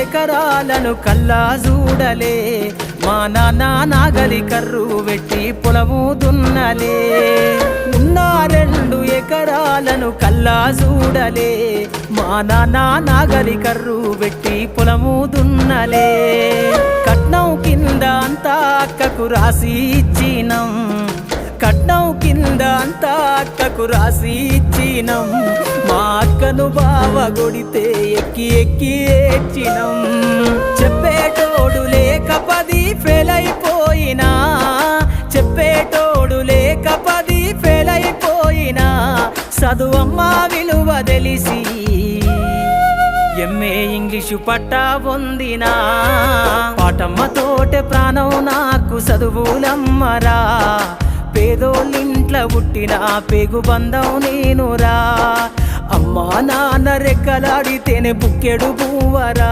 ఎకరాలను కల్లా చూడలే మా నాన్న నాగలి కర్రు వెట్టి పొలము దున్నలే ఉన్న 2 ఎకరాలను కల్లా చూడలే మా నాన్న నాగలి కర్రు వెట్టి పొలము దున్నలే కట్నం కింద అంతా అక్కకు రాసి ఇచ్చినం కట్నం కింద అంతా అక్కకు రాసి ఇచ్చినం మా అక్కను బావ కొడితే ఎక్కి ఎక్కి ఏడ్చినం చెప్పేటోడు లేక 10 ఫెయిల్ అయిపోయినా చెప్పేటోడు లేక 10 ఫెయిల్ అయిపోయినా చదువమ్మ విలువ తెలిసి ఎంఏ ఇంగ్లీషు పట్టా పొందినా పాటమ్మతోటే ప్రాణం నాకు చదువులమ్మరా పేదోళ్ళింట్ల పుట్టిన పేగు బంధం నేనురా అమ్మా నాన్న రెక్కలాడితేనే బుక్కెడు పువ్వరా